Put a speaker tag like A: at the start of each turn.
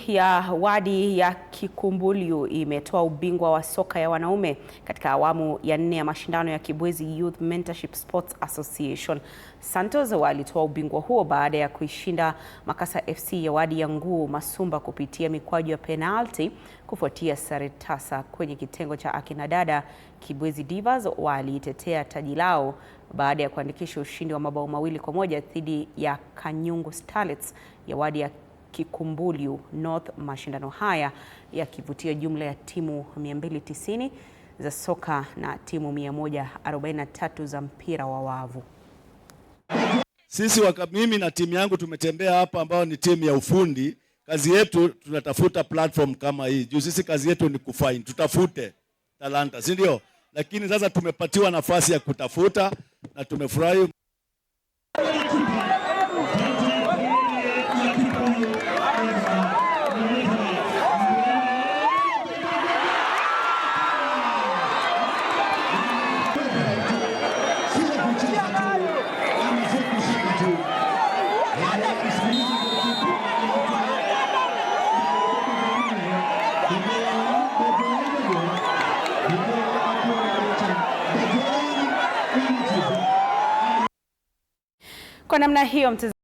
A: ya wadi ya Kikumbulyu imetoa ubingwa wa soka ya wanaume katika awamu ya 4 ya mashindano ya Kibwezi Youth Mentorship Sports Association. Santos walitoa ubingwa huo baada ya kuishinda Makasa FC ya wadi ya Nguu Masumba kupitia mikwaju ya penalti kufuatia sare tasa kwenye kitengo cha akina dada. Kibwezi Divas walitetea taji lao baada ya kuandikisha ushindi wa mabao 2-1 dhidi ya Kanyungu Starlets ya wadi ya Kikumbulyu North, mashindano haya yakivutia jumla ya timu 290 za soka na timu 143 za mpira wa wavu.
B: Sisi mimi na timu yangu tumetembea hapa, ambao ni timu ya ufundi. Kazi yetu tunatafuta platform kama hii. Juu sisi kazi yetu ni kufind, tutafute talanta, si ndio? Lakini sasa tumepatiwa nafasi ya kutafuta na tumefurahi.
A: Kwa namna hiyo